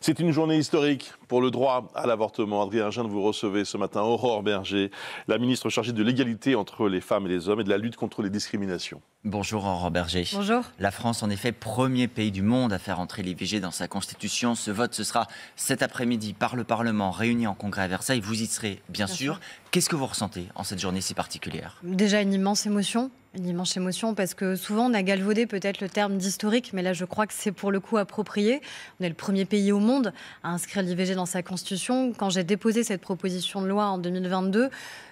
C'est une journée historique pour le droit à l'avortement. Adrien Jeanne, vous recevez ce matin Aurore Berger, la ministre chargée de l'égalité entre les femmes et les hommes et de la lutte contre les discriminations. Bonjour Aurore Berger. Bonjour. La France, en effet, premier pays du monde à faire entrer l'IVG dans sa constitution. Ce vote, ce sera cet après-midi par le Parlement, réuni en congrès à Versailles. Vous y serez, bien sûr. Qu'est-ce que vous ressentez en cette journée si particulière ? Déjà une immense émotion parce que souvent on a galvaudé peut-être le terme d'historique, mais là je crois que c'est pour le coup approprié. On est le premier pays au monde à inscrire l'IVG dans sa constitution. Quand j'ai déposé cette proposition de loi en 2022,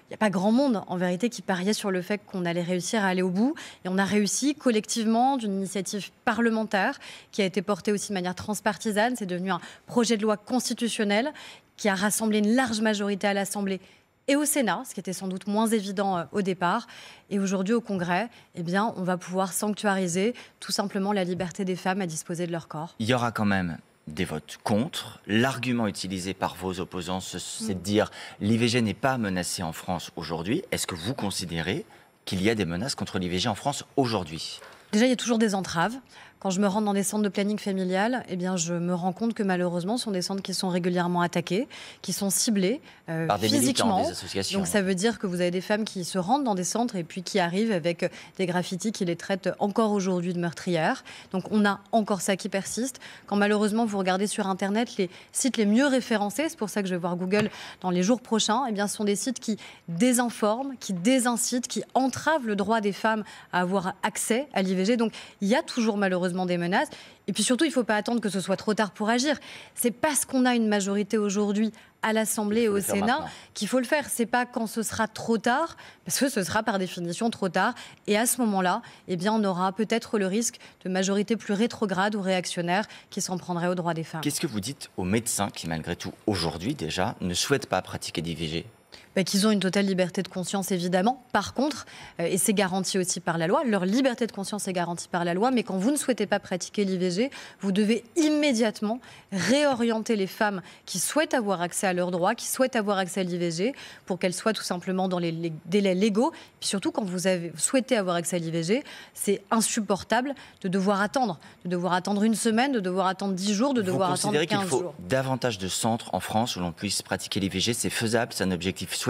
il n'y a pas grand monde, en vérité, qui pariait sur le fait qu'on allait réussir à aller au bout. Et on a réussi collectivement d'une initiative parlementaire qui a été portée aussi de manière transpartisane. C'est devenu un projet de loi constitutionnel qui a rassemblé une large majorité à l'Assemblée et au Sénat, ce qui était sans doute moins évident au départ. Et aujourd'hui, au Congrès, on va pouvoir sanctuariser tout simplement la liberté des femmes à disposer de leur corps. Il y aura quand même des votes contre. L'argument utilisé par vos opposants, c'est de dire l'IVG n'est pas menacée en France aujourd'hui. Est-ce que vous considérez qu'il y a des menaces contre l'IVG en France aujourd'hui ? Déjà, il y a toujours des entraves. Quand je me rends dans des centres de planning familial, je me rends compte que malheureusement, ce sont des centres qui sont régulièrement attaqués, qui sont ciblés par des physiquement. Militants, des associations. Donc ça veut dire que vous avez des femmes qui se rendent dans des centres et puis qui arrivent avec des graffitis qui les traitent encore aujourd'hui de meurtrières. Donc on a encore ça qui persiste. Quand malheureusement vous regardez sur Internet les sites les mieux référencés, c'est pour ça que je vais voir Google dans les jours prochains, ce sont des sites qui désinforment, qui désincitent, qui entravent le droit des femmes à avoir accès à l'IVG. Donc il y a toujours malheureusement des menaces. Et puis surtout, il ne faut pas attendre que ce soit trop tard pour agir. C'est parce qu'on a une majorité aujourd'hui à l'Assemblée et au Sénat qu'il faut le faire. C'est pas quand ce sera trop tard, parce que ce sera par définition trop tard. Et à ce moment-là, on aura peut-être le risque de majorité plus rétrograde ou réactionnaire qui s'en prendrait aux droits des femmes. Qu'est-ce que vous dites aux médecins qui, malgré tout, aujourd'hui déjà, ne souhaitent pas pratiquer d'IVG ? Qu'ils ont une totale liberté de conscience, évidemment. Par contre, et c'est garanti aussi par la loi, leur liberté de conscience est garantie par la loi, mais quand vous ne souhaitez pas pratiquer l'IVG, vous devez immédiatement réorienter les femmes qui souhaitent avoir accès à leurs droits, qui souhaitent avoir accès à l'IVG, pour qu'elles soient tout simplement dans les délais légaux. Puis surtout, quand vous souhaitez avoir accès à l'IVG, c'est insupportable de devoir attendre une semaine, de devoir attendre 10 jours, de devoir attendre 15 jours. Vous considérez qu'il faut davantage de centres en France où l'on puisse pratiquer l'IVG ? C'est faisable, c'est un objectif souhaitable ?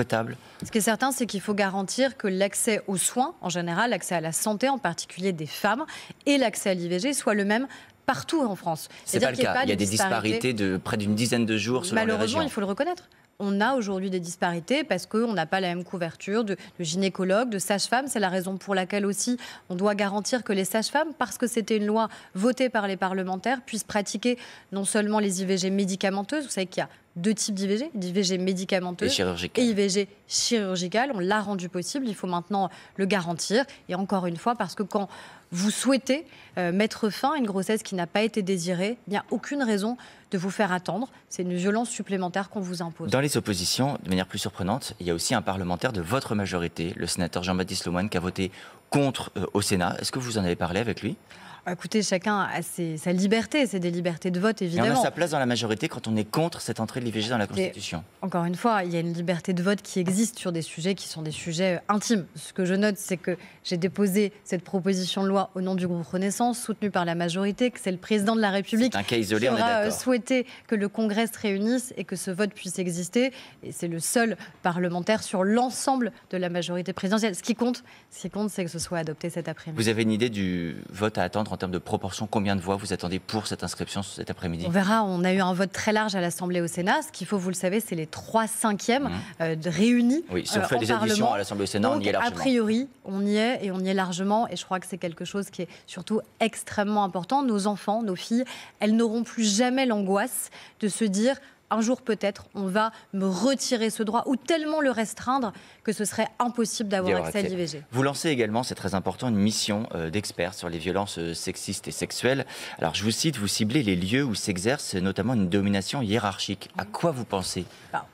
Ce qui est certain, c'est qu'il faut garantir que l'accès aux soins, en général, l'accès à la santé, en particulier des femmes, et l'accès à l'IVG soit le même partout en France. C'est pas le cas. Il y a des disparités de près d'une dizaine de jours selon les régions. Malheureusement, il faut le reconnaître. On a aujourd'hui des disparités parce qu'on n'a pas la même couverture de gynécologues, de sages-femmes. C'est la raison pour laquelle aussi on doit garantir que les sages-femmes, parce que c'était une loi votée par les parlementaires, puissent pratiquer non seulement les IVG médicamenteuses. Vous savez qu'il y a deux types d'IVG, d'IVG médicamenteuse et IVG chirurgicale. On l'a rendu possible, il faut maintenant le garantir. Et encore une fois, parce que quand vous souhaitez mettre fin à une grossesse qui n'a pas été désirée, il n'y a aucune raison de vous faire attendre. C'est une violence supplémentaire qu'on vous impose. Dans les oppositions, de manière plus surprenante, il y a aussi un parlementaire de votre majorité, le sénateur Jean-Baptiste Lemoyne, qui a voté contre au Sénat. Est-ce que vous en avez parlé avec lui ? Écoutez, chacun a sa liberté, c'est des libertés de vote, évidemment. Et on a sa place dans la majorité quand on est contre cette entrée de l'IVG dans la Constitution. Encore une fois, il y a une liberté de vote qui existe sur des sujets qui sont des sujets intimes. Ce que je note, c'est que j'ai déposé cette proposition de loi au nom du groupe Renaissance, soutenue par la majorité, que c'est le président de la République un cas isolé, qui on est aura d'accord. souhaité que le Congrès se réunisse et que ce vote puisse exister. Et c'est le seul parlementaire sur l'ensemble de la majorité présidentielle. Ce qui compte, c'est que ce soit adopté cet après-midi. Vous avez une idée du vote à attendre en termes de proportion? Combien de voix vous attendez pour cette inscription cet après-midi? On verra. On a eu un vote très large à l'Assemblée et au Sénat. Ce qu'il faut, vous le savez, c'est les 3/5 réunis oui, si on fait en des additions Parlement. à l'Assemblée et au Sénat, donc, on y est largement. A priori, on y est et on y est largement. Et je crois que c'est quelque chose qui est surtout extrêmement important. Nos enfants, nos filles, elles n'auront plus jamais l'angoisse de se dire... Un jour peut-être, on va me retirer ce droit ou tellement le restreindre que ce serait impossible d'avoir accès à l'IVG. Vous lancez également, c'est très important, une mission d'experts sur les violences sexistes et sexuelles. Alors je vous cite, vous ciblez les lieux où s'exerce notamment une domination hiérarchique. À quoi vous pensez?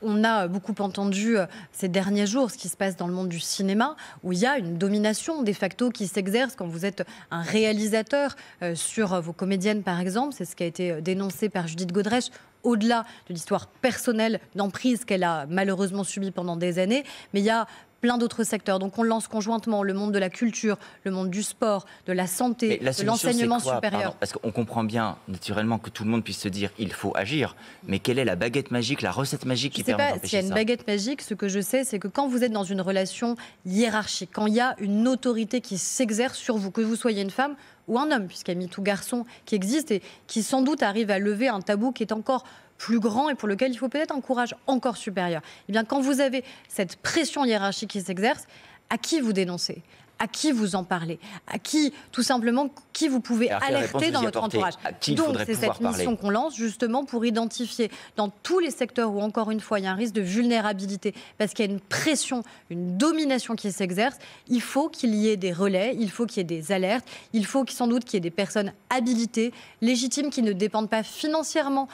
On a beaucoup entendu ces derniers jours ce qui se passe dans le monde du cinéma où il y a une domination de facto qui s'exerce quand vous êtes un réalisateur sur vos comédiennes par exemple. C'est ce qui a été dénoncé par Judith Godrèche. Au-delà de l'histoire personnelle d'emprise qu'elle a malheureusement subie pendant des années, mais il y a plein d'autres secteurs. Donc on lance conjointement le monde de la culture, le monde du sport, de la santé, de l'enseignement supérieur. Parce qu'on comprend bien, naturellement, que tout le monde puisse se dire il faut agir, mais quelle est la baguette magique, la recette magique qui permet d'empêcher ça ? S'il y a une baguette magique, ce que je sais, c'est que quand vous êtes dans une relation hiérarchique, quand il y a une autorité qui s'exerce sur vous, que vous soyez une femme ou un homme, puisqu'il y a MeToo Garçon qui existe et qui sans doute arrive à lever un tabou qui est encore plus grand et pour lequel il faut peut-être un courage encore supérieur. Eh bien, quand vous avez cette pression hiérarchique qui s'exerce, à qui vous dénoncez ? À qui vous en parlez? À qui, tout simplement, qui vous pouvez alerter dans votre entourage? Donc, c'est cette mission qu'on lance justement pour identifier dans tous les secteurs où, encore une fois, il y a un risque de vulnérabilité, parce qu'il y a une pression, une domination qui s'exerce. Il faut qu'il y ait des relais, il faut qu'il y ait des alertes, il faut sans doute qu'il y ait des personnes habilitées, légitimes, qui ne dépendent pas financièrement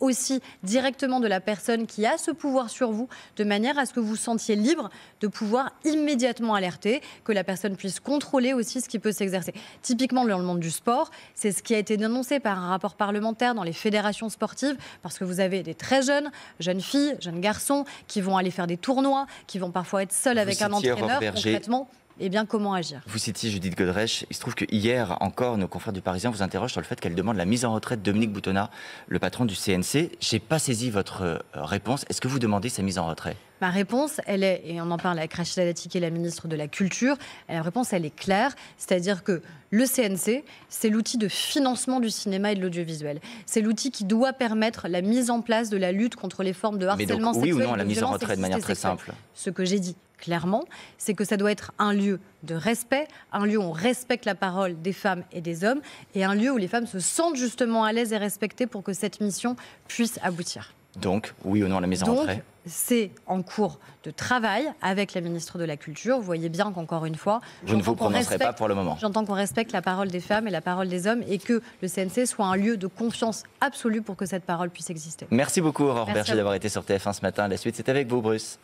aussi directement de la personne qui a ce pouvoir sur vous, de manière à ce que vous sentiez libre de pouvoir immédiatement alerter, que la personne puisse contrôler aussi ce qui peut s'exercer. Typiquement, dans le monde du sport, c'est ce qui a été dénoncé par un rapport parlementaire dans les fédérations sportives, parce que vous avez des très jeunes filles, jeunes garçons, qui vont aller faire des tournois, qui vont parfois être seuls avec un entraîneur, concrètement. Eh bien, comment agir? Vous citiez Judith Godrèche. Il se trouve que hier encore, nos confrères du Parisien vous interrogent sur le fait qu'elle demande la mise en retraite de Dominique Boutonnat, le patron du CNC. Je n'ai pas saisi votre réponse. Est-ce que vous demandez sa mise en retrait? Ma réponse, elle est, et on en parle avec Rachida Dati, qui est la ministre de la Culture, la réponse, elle est claire, c'est-à-dire que le CNC, c'est l'outil de financement du cinéma et de l'audiovisuel. C'est l'outil qui doit permettre la mise en place de la lutte contre les formes de harcèlement sexuel. Oui ou non, la mise en retrait de manière très simple? Ce que j'ai dit clairement, c'est que ça doit être un lieu de respect, un lieu où on respecte la parole des femmes et des hommes, et un lieu où les femmes se sentent justement à l'aise et respectées pour que cette mission puisse aboutir. Donc, oui ou non, la mise en retrait? C'est en cours de travail avec la ministre de la Culture. Vous voyez bien qu'encore une fois... Vous ne vous prononcerez pas pour le moment. J'entends qu'on respecte la parole des femmes et la parole des hommes et que le CNC soit un lieu de confiance absolue pour que cette parole puisse exister. Merci beaucoup, Aurore Berger, d'avoir été sur TF1 ce matin. La suite, c'est avec vous, Bruce.